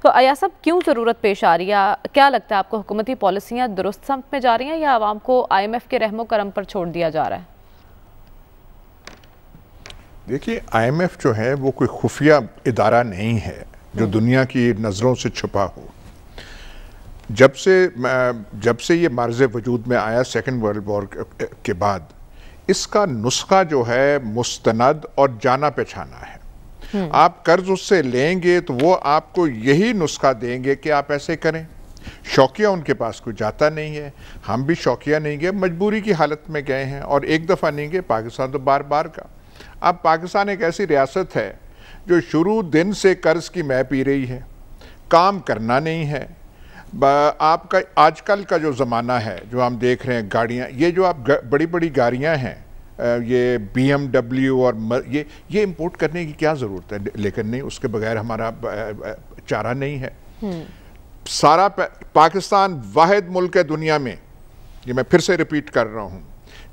तो अया साहब, क्यों ज़रूरत पेश आ रही है? क्या लगता है आपको, हुकूमती पॉलिसियाँ दुरुस्त समत में जा रही हैं या आवाम को IMF के रहमो करम पर छोड़ दिया जा रहा है? देखिए, IMF जो है वो कोई खुफिया इदारा नहीं है जो दुनिया की नज़रों से छुपा हो। जब से ये मार्ज़ वजूद में आया सेकेंड वर्ल्ड वॉर के बाद, इसका नुस्खा जो है मुस्तनद और जाना पहचाना है। आप कर्ज उससे लेंगे तो वो आपको यही नुस्खा देंगे कि आप ऐसे करें। शौकिया उनके पास कोई जाता नहीं है, हम भी शौकिया नहीं गए, मजबूरी की हालत में गए हैं, और एक दफ़ा नहीं गए, पाकिस्तान तो बार बार का। अब पाकिस्तान एक ऐसी रियासत है जो शुरू दिन से कर्ज की मै पी रही है, काम करना नहीं है। आपका आजकल का जो ज़माना है, जो हम देख रहे हैं, गाड़ियाँ, ये जो आप बड़ी बड़ी गाड़ियाँ हैं, ये BMW और ये इंपोर्ट करने की क्या ज़रूरत है? लेकिन नहीं, उसके बगैर हमारा चारा नहीं है। सारा पाकिस्तान वाहिद मुल्क है दुनिया में, ये मैं फिर से रिपीट कर रहा हूँ,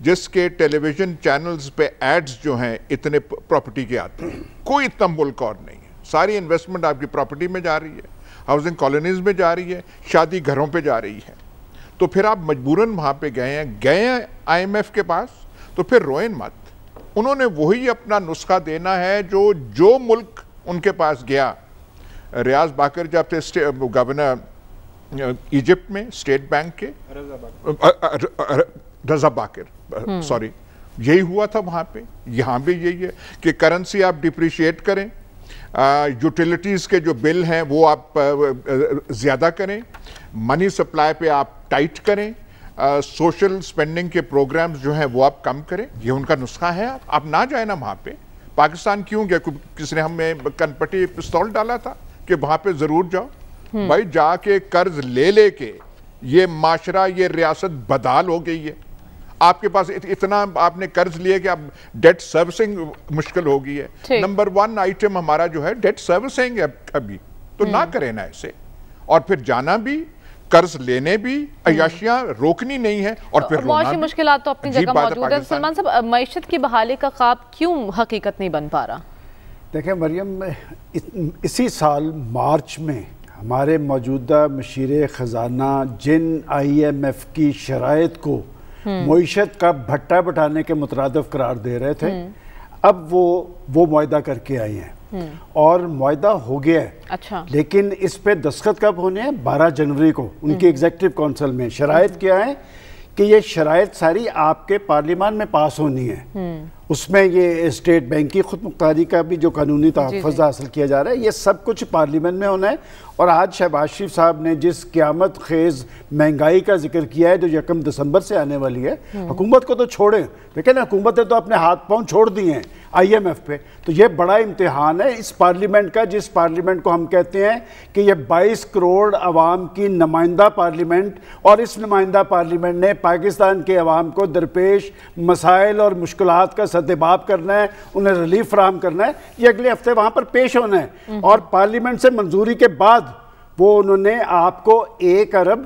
जिसके टेलीविज़न चैनल्स पे एड्स जो हैं इतने प्रॉपर्टी के आते हैं। कोई इतना मुल्क और नहीं है। सारी इन्वेस्टमेंट आपकी प्रॉपर्टी में जा रही है, हाउसिंग कॉलोनीज़ में जा रही है, शादी घरों पे जा रही है। तो फिर आप मजबूरन वहाँ पे गए हैं IMF के पास, तो फिर रोएं मत। उन्होंने वही अपना नुस्खा देना है जो मुल्क उनके पास गया। रियाज बाकर जब थे गवर्नर इजिप्ट में, स्टेट बैंक के, रजा बाकर, सॉरी, यही हुआ था वहाँ पे। यहाँ भी यही है कि करेंसी आप डिप्रिशिएट करें, यूटिलिटीज़ के जो बिल हैं वो आप ज़्यादा करें, मनी सप्लाई पे आप टाइट करें, सोशल स्पेंडिंग के प्रोग्राम्स जो हैं वो आप कम करें। ये उनका नुस्खा है। आप ना जाए ना वहाँ पे। पाकिस्तान क्यों गया? किसने हमें कनपटी पिस्तौल डाला था कि वहाँ पे ज़रूर जाओ? भाई जाके कर्ज ले के ये माशरा, ये रियासत बदहाल हो गई है। आपके पास इतना आपने कर्ज लिए कि अब डेट सर्विसिंग मुश्किल हो गई है। नंबर 1 आइटम हमारा जो है डेट सर्विसिंग है अभी, तो ना करें ना ऐसे। और फिर जाना भी, कर्ज लेने भी, अयाशियां रोकनी नहीं है, और फिर मौसमी मुश्किलात तो अपनी जगह मौजूद है। सलमान साहब, मईशत की बहाली का ख्वाब क्यों हकीकत नहीं बन पा रहा? देखिए मरियम, इसी साल मार्च में हमारे मौजूदा मशीर ख़जाना जिन IMF की शराइत को मईशत का भट्टा बैठाने के मुतरादिफ करार दे रहे थे, अब वो मुआहदा करके आई हैं और मुआहदा हो गया है। अच्छा। लेकिन इस पे दस्तखत कब होने हैं? 12 जनवरी को उनकी एग्जीक्यूटिव काउंसिल में। शराइत क्या है कि ये शराइत सारी आपके पार्लियामान में पास होनी है। उसमें ये स्टेट बैंक की खुद मुख्तारी का भी जो कानूनी तहफ़्फ़ुज़ हासिल किया जा रहा है, ये सब कुछ पार्लियामेंट में होना है। और आज शहबाज शरीफ साहब ने जिस क़यामत खेज़ महंगाई का जिक्र किया है जो 1 दिसंबर से आने वाली है, हुकूमत को तो छोड़ें, लेकिन हुकूमत ने तो अपने हाथ पाँव छोड़ दिए हैं IMF पे। तो ये बड़ा इम्तिहान है इस पार्लियामेंट का, जिस पार्लियामेंट को हम कहते हैं कि ये 22 करोड़ अवाम की नुमाइंदा पार्लियामेंट, और इस नुमाइंदा पार्लियामेंट ने पाकिस्तान के अवाम को दरपेश मसाइल और मुश्किलात का सद्देबाब करना है, उन्हें रिलीफ फराहम करना है। ये अगले हफ्ते वहाँ पर पेश होना है, और पार्लियामेंट से मंजूरी के बाद वो उन्होंने आपको 1 अरब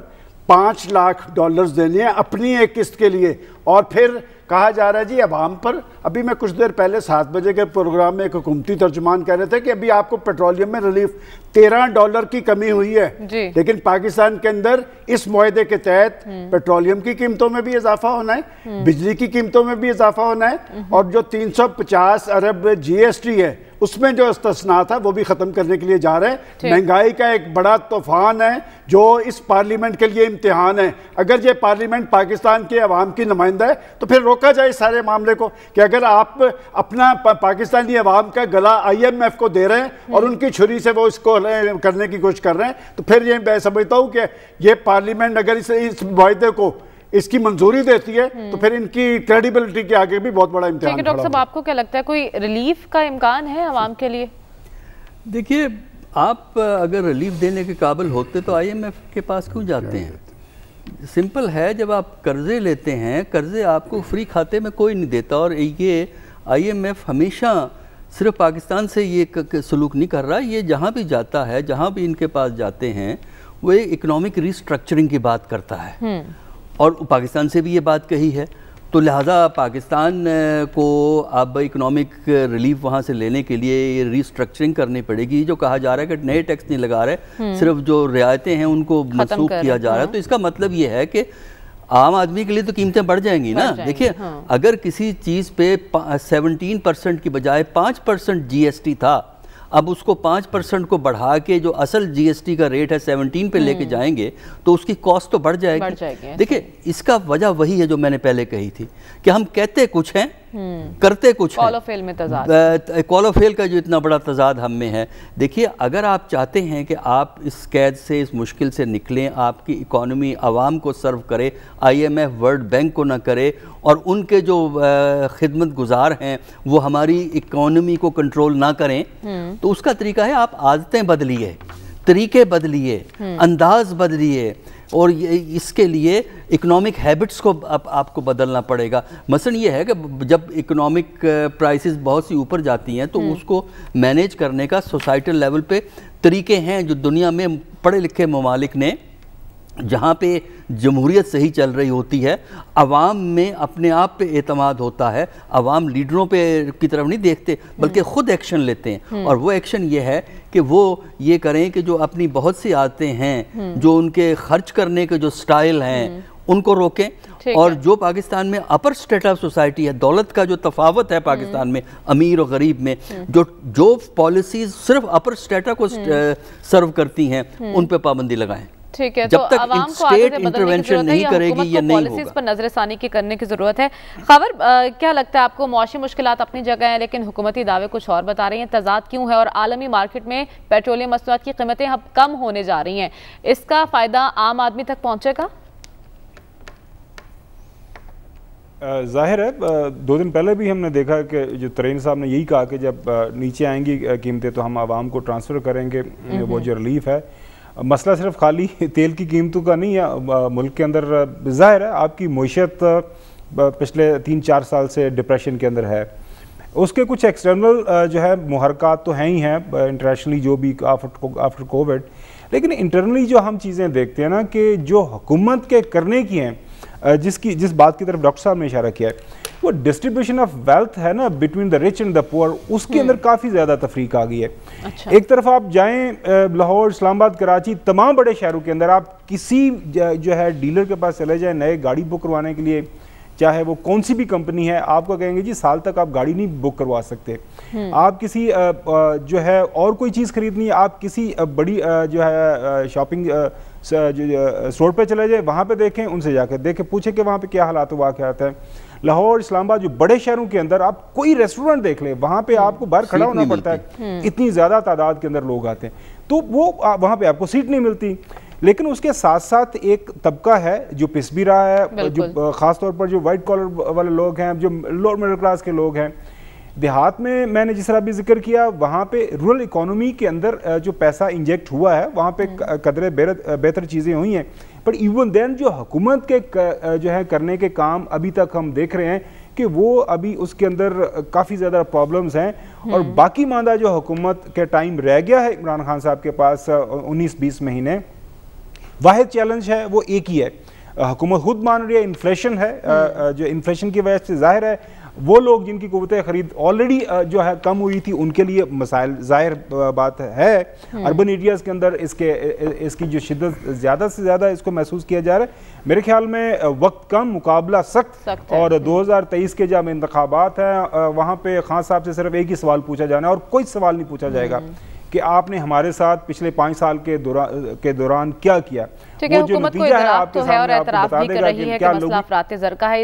5 लाख डॉलर्स देने हैं अपनी एक किस्त के लिए। और फिर कहा जा रहा है जी अवाम पर, अभी मैं कुछ देर पहले 7 बजे के प्रोग्राम में एक हुकूमती तर्जुमान कह रहे थे कि अभी आपको पेट्रोलियम में रिलीफ $13 की कमी हुई है, लेकिन पाकिस्तान के अंदर इस मुआहदे के तहत पेट्रोलियम की कीमतों में भी इजाफा होना है, बिजली की कीमतों में भी इजाफा होना है, और जो 350 अरब GST है उसमें जो इस्तिस्ना था वो भी ख़त्म करने के लिए जा रहे हैं। महंगाई का एक बड़ा तूफान है जो इस पार्लियामेंट के लिए इम्तिहान है। अगर ये पार्लियामेंट पाकिस्तान के अवाम की नुमाइंदा है तो फिर रोका जाए इस सारे मामले को, कि अगर आप अपना पाकिस्तानी अवाम का गला IMF को दे रहे हैं और उनकी छुरी से वो इसको करने की कोशिश कर रहे हैं, तो फिर ये मैं समझता हूँ कि ये पार्लियामेंट अगर इस मुआहदे को इसकी मंजूरी देती है तो फिर इनकी क्रेडिबिलिटी के आगे भी बहुत बड़ा इम्तिहान है। डॉक्टर साहब, आपको क्या लगता है कोई रिलीफ का इम्कान है अवाम के लिए? देखिए, आप अगर रिलीफ देने के काबिल होते तो IMF के पास क्यों जाते हैं? सिंपल है, जब आप कर्जे लेते हैं, कर्जे आपको फ्री खाते में कोई नहीं देता। और ये IMF हमेशा सिर्फ पाकिस्तान से ये सलूक नहीं कर रहा, ये जहाँ भी जाता है, जहाँ भी इनके पास जाते हैं, वो इकोनॉमिक रिस्ट्रक्चरिंग की बात करता है। और पाकिस्तान से भी ये बात कही है। तो लिहाजा पाकिस्तान को अब इकोनॉमिक रिलीफ वहाँ से लेने के लिए रिस्ट्रक्चरिंग करनी पड़ेगी। जो कहा जा रहा है कि नए टैक्स नहीं लगा रहे, सिर्फ जो रियायतें हैं उनको मनसूख किया जा रहा है, तो इसका मतलब ये है कि आम आदमी के लिए तो कीमतें बढ़ जाएंगी ना। देखिए, अगर किसी चीज़ पे 17% की बजाय 5% GST था, अब उसको 5% को बढ़ा के जो असल GST का रेट है 17 पे लेके जाएंगे तो उसकी कॉस्ट तो बढ़ जाएगी। देखिए, इसका वजह वही है जो मैंने पहले कही थी कि हम कहते कुछ हैं, करते कुछ हैं। कॉलोफेल में तजाद, कॉलोफेल का जो इतना बड़ा तजाद हम में है। देखिए, अगर आप चाहते हैं कि आप इस कैद से, इस मुश्किल से निकलें, आपकी इकॉनमी आवाम को सर्व करे, IMF वर्ल्ड बैंक को ना करे, और उनके जो खिदमत गुजार हैं वो हमारी इकॉनमी को कंट्रोल ना करें, तो उसका तरीका है आप आदतें बदलिए, तरीके बदलिए, अंदाज बदलिए, और इसके लिए इकोनॉमिक हैबिट्स को आपको बदलना पड़ेगा। मसलन ये है कि जब इकोनॉमिक प्राइसेस बहुत सी ऊपर जाती हैं तो उसको मैनेज करने का सोसाइटल लेवल पे तरीके हैं जो दुनिया में पढ़े लिखे ममालिक ने, जहाँ पे जमहूरियत सही चल रही होती है, अवाम में अपने आप पे एतमाद होता है, अवाम लीडरों पे की तरफ नहीं देखते बल्कि ख़ुद एक्शन लेते हैं। और वो एक्शन ये है कि वो ये करें कि जो अपनी बहुत सी आदतें हैं, जो उनके खर्च करने के जो स्टाइल हैं, उनको रोकें। और जो पाकिस्तान में अपर स्टेट ऑफ सोसाइटी है, दौलत का जो तफावत है पाकिस्तान में अमीर और गरीब में, जो पॉलिसीज सिर्फ अपर स्टेटा को सर्व करती हैं, उन पर पाबंदी लगाएं। ठीक है, जब तो तक स्टेट इंटरवेंशन नहीं करेगी ये नहीं होगा। पर नजरसानी की करने की जरूरत है। खबर क्या लगता है आपको, मौसमी मुश्किलात अपनी जगह हैं लेकिन हुकूमती दावे कुछ और बता रही हैं, तजाद क्यों है और आलमी मार्केट में पेट्रोलियम मसनूआत की कीमतें अब कम होने जा रही हैं, इसका फायदा आम आदमी तक पहुंचेगा? जाहिर है, 2 दिन पहले भी हमने देखा कि जो तरीन साहब ने यही कहा कि जब नीचे आएंगी कीमतें तो हम आवाम को ट्रांसफ़र करेंगे वो जो रिलीफ है। मसला सिर्फ खाली तेल की कीमतों का नहीं है मुल्क के अंदर। ज़ाहिर है आपकी मईशत पिछले 3-4 साल से डिप्रेशन के अंदर है, उसके कुछ एक्सटर्नल जो है मुहरकात तो हैं ही हैं इंटरनेशनली, जो भी आफ्टर कोविड, लेकिन इंटरनली जो हम चीज़ें देखते हैं ना कि जो हुकूमत के करने की हैं, जिस बात की तरफ डॉक्टर साहब ने इशारा किया है, वो डिस्ट्रीब्यूशन ऑफ वेल्थ है ना between the rich and the poor, उसके अंदर काफ़ी ज़्यादा तफरीक आ गई है। अच्छा। एक तरफ आप जाएं लाहौर, इस्लामाबाद, कराची, तमाम बड़े शहरों के अंदर आप किसी जो है डीलर के पास चले जाएं नए गाड़ी बुक करवाने के लिए, चाहे वो कौन सी भी कंपनी है, आपको कहेंगे जी साल तक आप गाड़ी नहीं बुक करवा सकते। आप किसी जो है और कोई चीज़ खरीदनी है, आप किसी बड़ी जो है शॉपिंग स्टोर पे चले जाए, वहाँ पे देखें, उनसे जाकर देखें, पूछें कि वहाँ पे क्या हालात हुआ क्या आता है। लाहौर, इस्लामाबाद जो बड़े शहरों के अंदर आप कोई रेस्टोरेंट देख लें, वहाँ पे आपको बाहर खड़ा होना पड़ता है, इतनी ज़्यादा तादाद के अंदर लोग आते हैं, तो वो वहाँ पे आपको सीट नहीं मिलती। लेकिन उसके साथ साथ एक तबका है जो पिस भी रहा है, जो ख़ासतौर पर जो वाइट कॉलर वाले लोग हैं, जो लोअर मिडिल क्लास के लोग हैं। देहात में मैंने जिस तरह भी जिक्र किया, वहाँ पे रूरल इकोनॉमी के अंदर जो पैसा इंजेक्ट हुआ है, वहाँ पे कदरे बेहतर चीज़ें हुई हैं, पर इवन देन जो हुकूमत के जो है करने के काम अभी तक हम देख रहे हैं कि वो अभी उसके अंदर काफ़ी ज़्यादा प्रॉब्लम्स हैं। और बाकी मांदा जो हुकूमत के टाइम रह गया है इमरान खान साहब के पास 19-20 महीने, वाहिद चैलेंज है वो एक ही है, हुकूमत खुद मान रही है इन्फ्लेशन है, जो इन्फ्लेशन की वजह से जाहिर है वो लोग जिनकी क़ुव्वत ख़रीद ऑलरेडी जो है कम हुई थी उनके लिए मसाइल जाहिर बात है। अर्बन एरियाज़ के अंदर इसकी जो शिद्दत ज़्यादा से ज़्यादा इसको महसूस किया जा रहा है। मेरे ख्याल में वक्त कम, मुकाबला सख्त और 2023 के जब इंतखाबात हैं वहाँ पे खान साहब से सिर्फ एक ही सवाल पूछा जाना है और कोई सवाल नहीं पूछा जाएगा कि आपने हमारे साथ पिछले 5 साल के दौरान क्या किया। ठीक है, हुकूमत को इतराफ़ तो है और एतराफ़ भी कर रही है कि मसला अफ़रात ज़र का है।